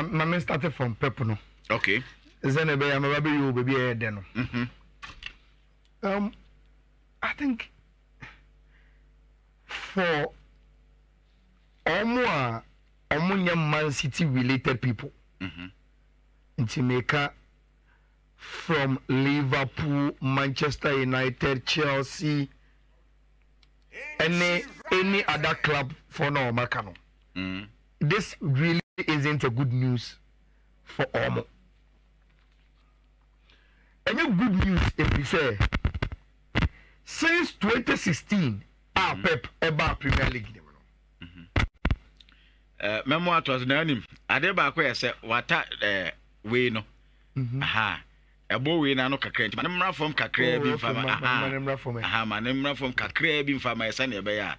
My started from Pep no. Okay. Then I'm a baby you baby then. I think for almost Man City related people. In Jamaica, from Liverpool, Manchester United, Chelsea, any other club for no Macano. This really isn't a good news for Omo. Any good news if we say since 2016, our Pep ever Premier League. Memoir was nanim. Adeba ko say wata we no. Aha. Ebo we na no kakra nti manemra from kakra bi mfa ma. Aha manemra from kakra bi mfa ma esa na ebe ya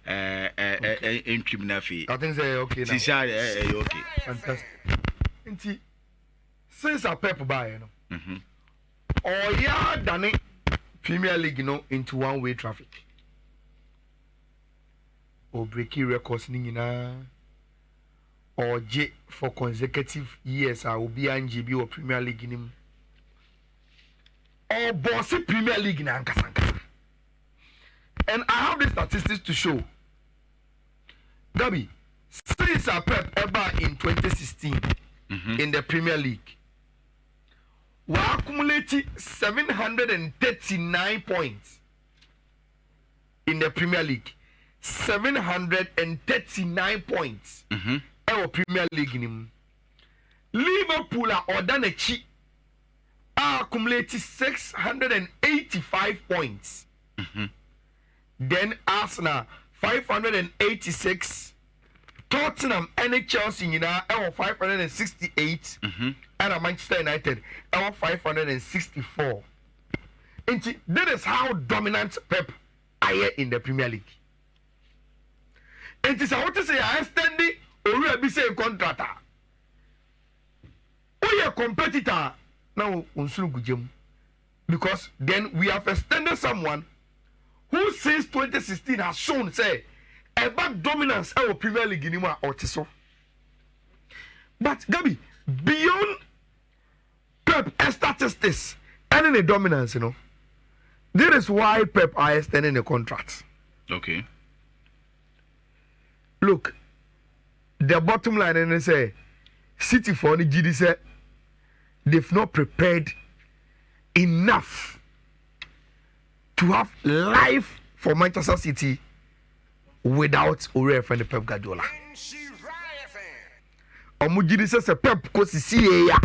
entwim na fi. I think say okay now. Sisi okay. Fantastic. Nti since our Pep buy you know. Oh yeah, done Premier League you know into one-way traffic. Or breaking records ni nyina. Or J for consecutive years I will be NGB or Premier League in him. Or bossy Premier League in Ankasanka. And I have the statistics to show. Gabi, since our Pep ever in 2016 in the Premier League, we accumulated 739 points in the Premier League. 739 points. Our Premier League in him. Liverpool are Odanechi accumulated 685 points. Then Arsenal 586. Tottenham and Chelsea in our 568. And Manchester United our 564. And that is how dominant Pep are in the Premier League. And it's I want to say I stand it. Or we be say contractor. We are competitor now on because then we have extended someone who since 2016 has shown say about dominance our Premier League in or so. But Gabi, beyond Pep statistics and the dominance, you know, that is why Pep are extending the contract. Okay. Look. The bottom line and say City for the GD say they've not prepared enough to have life for Manchester City without Ore and the Pep Guardiola. GD says a Pep kosi ya,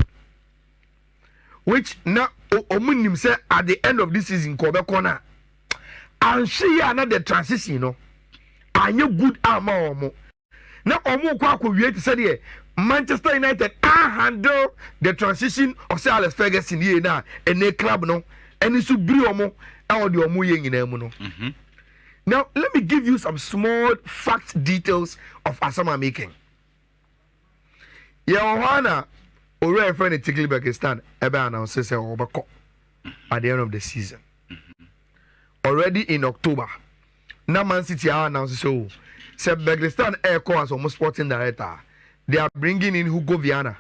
which now omunim say at the end of this season Kobe corner and she another transition, you know, and you good armor. Now, we say Manchester United handle the transition of Sir Alex Ferguson here now, and a club no, and it's Now, let me give you some small fact details of Asama making. Johanna, already friend in Uzbekistan, Eba announces Obako at the end of the season. Already in October, now Man City announces so. Uzbekistan Air Corps almost sporting director. They are bringing in Hugo Viana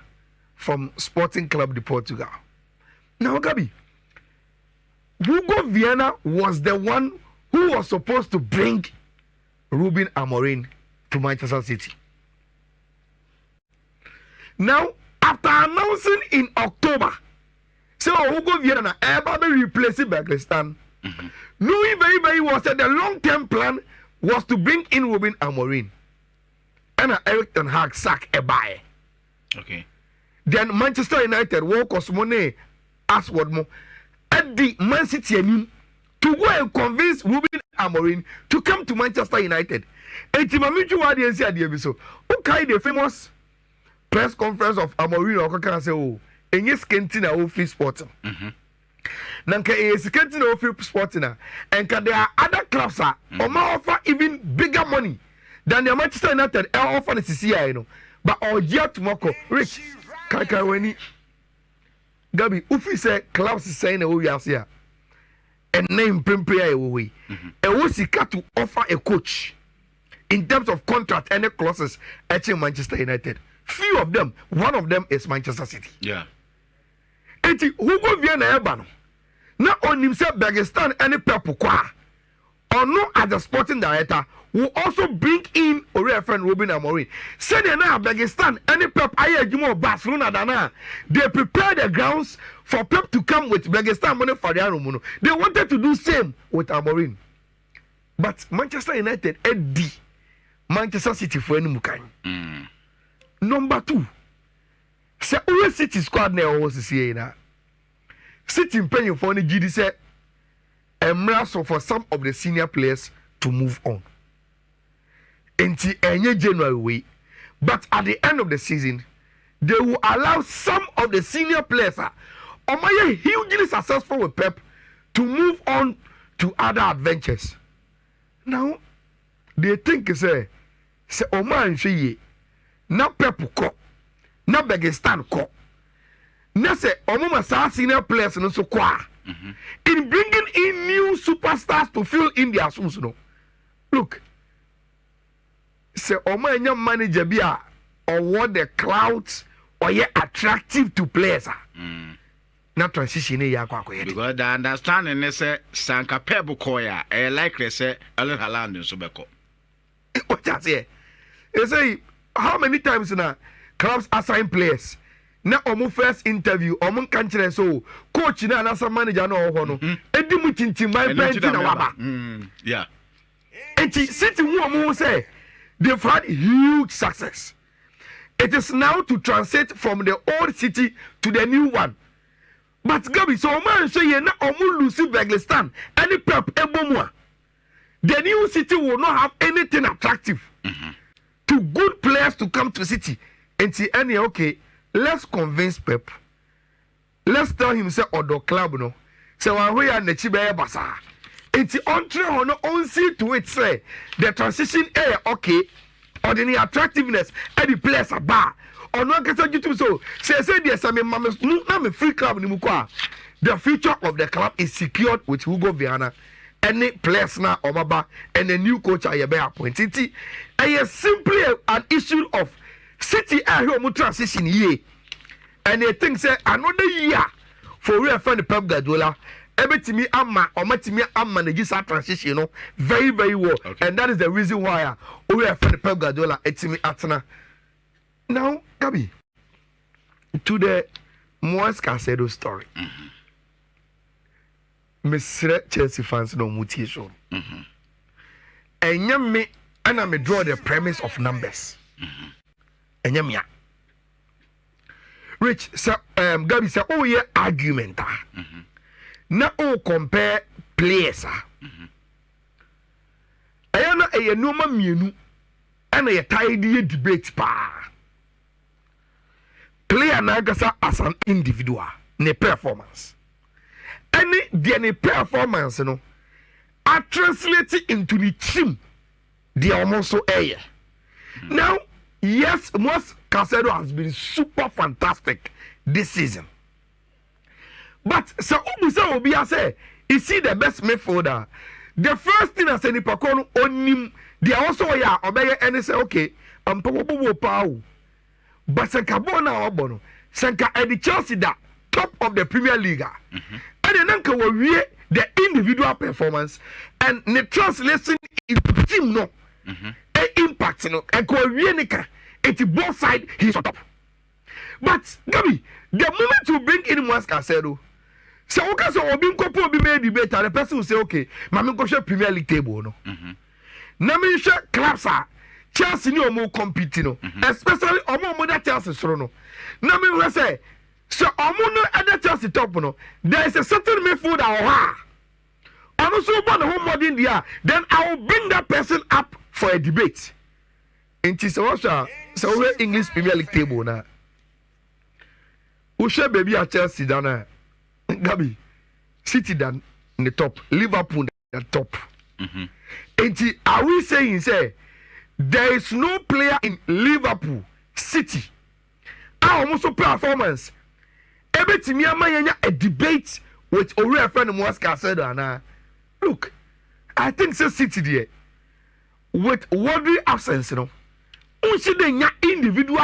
from Sporting Club de Portugal. Now, Gabi, Hugo Viana was the one who was supposed to bring Ruben Amorim to Manchester City. Now, after announcing in October, so Hugo Viana ever be replacing Uzbekistan, knowing very, very well that the long-term plan was to bring in Ruben Amorim and Eric Ten Hag sack a buy. Okay. Then Manchester United walk us money as what more at the Man City to go and convince Ruben Amorim to come to Manchester United. And Timamichu Wadi said so. Okay, the famous press conference of Amorim or can say oh, and yes, Kentina office sporting. Nanka is Kentina office sporting, and there are other clubs or offer even bigger money than the Manchester United offer the CCI, you know. But our year tomorrow, Rich, Kakaweni, Gabi, Ufi say clubs is saying we are here. And name Pimpria away. And we seek to offer a coach in terms of contract and clauses at Manchester United. few of them, one of them is Manchester City. Yeah. And who go Vienna Ebano? Now on himself, Bergestan and Pep Kwa, or no as a sporting director, will also bring in our friend Ruben Amorim. Say they now Bergestan and Pep Ayala Barcelona Dana. They prepare the grounds for Pep to come with Bergestan money for the Aromuno. They wanted to do same with Amorim. But Manchester United Eddie Manchester City for any mukan. Number 2. Say our City squad now was see na. City paying for the GD say embrace for some of the senior players to move on. Until any January way. But at the end of the season, they will allow some of the senior players hugely successful with Pep to move on to other adventures. Now, they think say Oman Sheye, na Pep ko, na Bergestan ko. Na say Omoma sa senior players no so kwa. In bringing in new superstars to fill in their shoes, no. Look, say Omanya manager bia or what the clouds or ye attractive to players. Na transition ya kwa kwa. Because the understanding is say Sanka Pep Koya, likely say Alan Haaland in Subeko. What I say? You say how many times now clubs assign players? Na omo first interview omo kanchire so coach na anasa manager na oho no edi mu tintim by plenty na waba. Yeah. Enti City who omo say they've had huge success. It is now to transit from the old City to the new one. But Gabi, so man say ye na omo lose Bergestan any Pep ebomwa. The new City will not have anything attractive to good players to come to City. Enti any okay. Let's convince Pep. Let's tell him say odo club no. Say one way and chibe basa. It's entre on on see to it say the transition okay. Or the attractiveness and the players are bar. Or no get YouTube so say there's some mama no me free club ni mukwa. The future of the club is secured with Hugo Viana. Any players now Obaba and a new coach I be appointed. It is simply an issue of City home transition year, and they think say another year for real friend Pep Guardiola. Everything amma or matimi amma manage that transition, you know, very very well, and that is the reason why we real friend Pep Guardiola etimi atana. Now, Gabi, to the Moises Caicedo story. Mr. Chelsea fans no mutation. And me and I may draw the premise of numbers. Enyamia. Rich, Gabi say, oh yeah, argument. Na o compare players. Ayana a noma mienu, and a tidy debate pa. Player nagasa as an individual, ne performance. Any the performance, no, are translated into the team. They are also air. Now, yes, Moises Caicedo has been super fantastic this season. But so Obia say, is he the best midfielder? The first thing I said, Nipakono on him, they also obey and say, okay, I'm probably power. But Sankabona Obono, Sanka at the Chelsea that top of the Premier League. And then Uncle will read the individual performance and the translation into team no. Impact no and go Viennica it's both side he's on top. But Gabi, the moment you bring in Moises Caicedo, so okay, so Obin Kopo be made debate and the person will say, okay, Mami go share Premier League table no. Na me share clubs are Chelsea no more competing no, especially omo that Chelsea so no. Na me will say, so omo no other Chelsea top no, there is a certain midfielder or I'm also born a home modern there, then I will bring that person up for a debate. And it's also so English Premier League table now. Who share baby at Chelsea down Gabi, City down in the top, Liverpool at the top. And are we saying say there is no player in Liverpool City? Our almost performance. Every time a debate with Oriya friend Moises Caicedo and look, I think so City there with Wadri absence, you know. We see the individual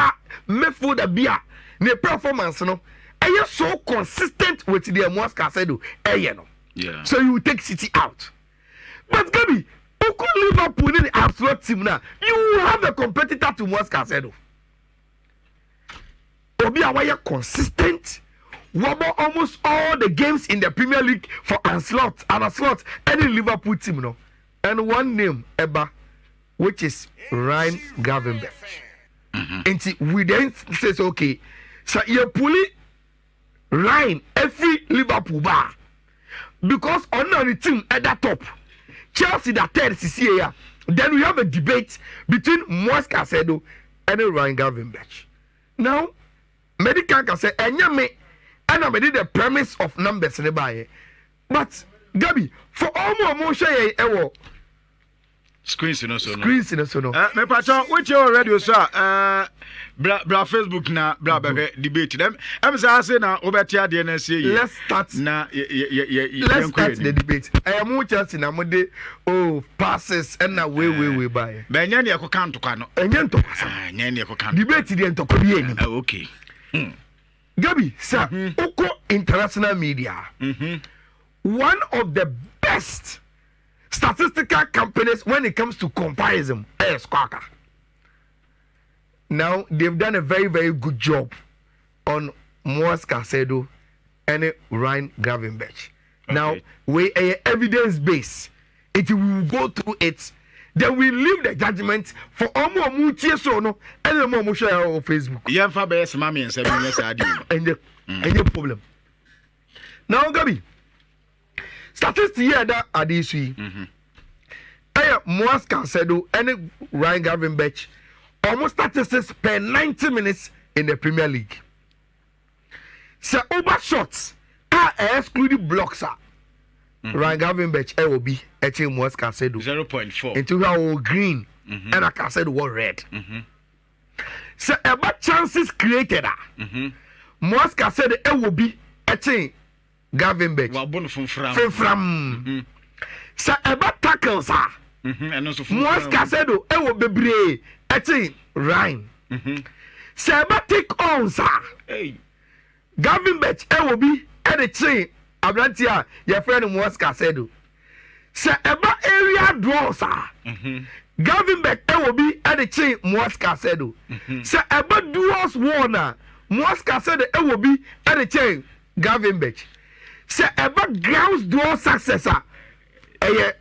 midfielder bia ne performance no are so consistent with the Moises Caicedo no. Yeah. So you take City out. But Gabi, who could Liverpool in the absolute team now? You have a competitor to Moises Caicedo. Obi Awaya consistent. Wobble almost all the games in the Premier League for Anslot, any Liverpool team, no. And one name, Eba, which is Ryan Gravenberch. And we then says, okay, so you're pulling Ryan every Liverpool bar. Because on the team at the top, Chelsea that third CCA, then we have a debate between Moises Caicedo and Ryan Gravenberch. Now, medical can say, and I made the premise of numbers in the buy. But Gabi, for all more share screens in us. Screens in us. Me patron, which you already sir. Bra Facebook na bra debate them. I'm say na obetia de na say. Let's start na let's start the debate. I am more Chelsea na mode passes and na way buy. Be nya ne ekoka ntokwa no. Enye ntokwa sa. Nya ne ekoka. Debate de ntokwa bi eni. Okay. Gabi, sir, Oko International Media, one of the best statistical companies when it comes to comparison is Squawka. Now, they've done a very, very good job on Moises Caicedo and Ryan Gravenberch. Okay. Now, we are evidence based. It will go through it. Then we leave the judgment for almost much so no and the more share on Facebook. Yeah, for best mommy and 7 years I do. And the problem. Now, Gabi, statistics here that are this week. Moises Caicedo and Ryan Gravenberch almost statistics per 90 minutes in the Premier League. So over shots are excluding blocks. Ryan Gravenberch will be actually Moises Caicedo 0.4 into our green and I Caicedo was red. So about chances created Moises Caicedo will be actually Gravenberch from so about tackles Moises Caicedo will be brave actually Ryan so about take on Gravenberch will be at the chain Abrantia, your friend Moises Caicedo. So about area draws Gravenberch will be at the chain Moises Caicedo. So about duels Warner, Moises Caicedo will be at the chain Gravenberch. So about grounds duel successor, Ryan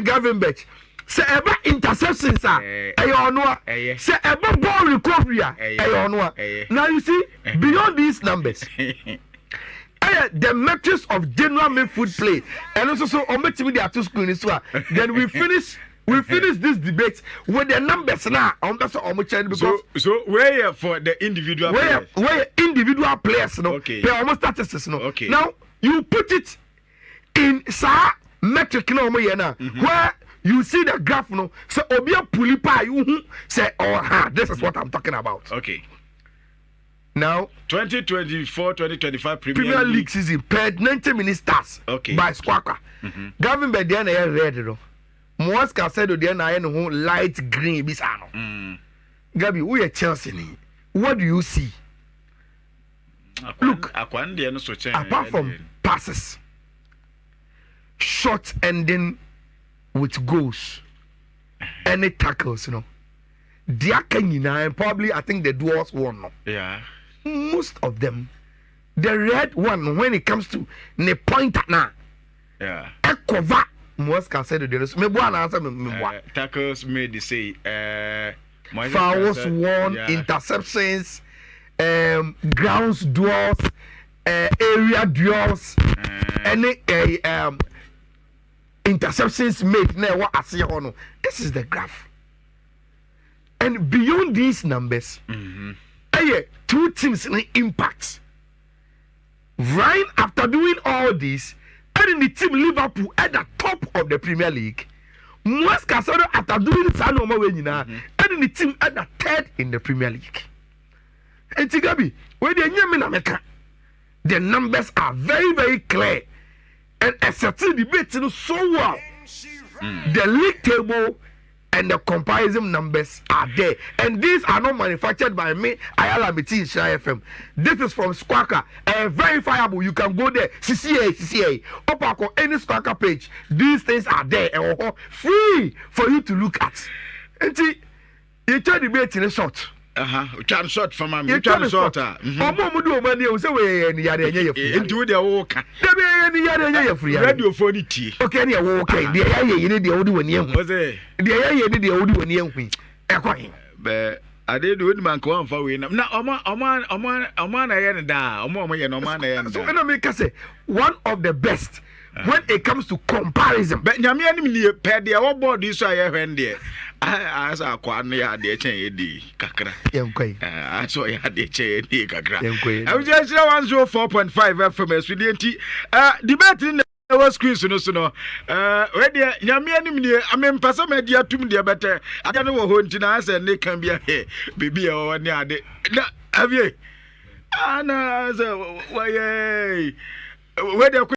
Gravenberch. So about interceptions, so about ball recovery, now you see beyond these numbers. The metrics of general midfield play and also so on the two screens then we finish this debate with the numbers now on because so where for the individual players where individual players no okay. They almost statistics no okay. Now you put it in metric no where you see the graph no so obia pulipa you say this is what I'm talking about. Okay. Now 2024-2025 Premier League season per 90 minutes starts by Squawka. Gravenberch then I red no. Moises Caicedo then I know light green bisano. Gabi, we are Chelsea. What do you see? Look, apart from passes, short ending with goals, any tackles, and probably I think the duels won. No? Yeah. Most of them, the red one when it comes to the point now, yeah, cover Moises Caicedo. Tackles made the say, fouls won, interceptions, grounds duels, area duels, any interceptions made. Now what I see on this is the graph, and beyond these numbers. Two teams in impact. Ryan, after doing all this, and in the team Liverpool at the top of the Premier League. Moises Caicedo after doing it, and in the team at the third in the Premier League. And Tigabi, where the numbers are very, very clear. And a certain debate so well. The league table and the comparison numbers are there. And these are not manufactured by me, Ayala Rebut FM. This is from Squawka, verifiable. You can go there, CCA, up any Squawka page. These things are there and free for you to look at. And see, you try to debate in a short. Try short for my try short. Omo do money o say we any yare enya free. Into the woka. There be any yare enya free. Radio for the tea. Okay, na woka. The yare ye dey odi woni ehun. Was it? The yare ye dey odi woni ehun. E kwa. Be I did do man ko am fa we na. Na oman na ye ne da. Omo ye no man na ye ne da. So na me ka say one of the best when it comes to comparison. But nyame anim nie pe de wo board is so ye hwen de. As a kwan ya de chen edi kakra. Yenkwai. So ya de chen edi kakra. Yenkwai. I just 104.5 FM SVDNT. Debate in the screen so no. Ready nyame anim nie amempasa media tum de bete. Ada no wo ho ntina ase ne kan bia he. Bibi e wo ne ade. Na avie. Ana so why. Where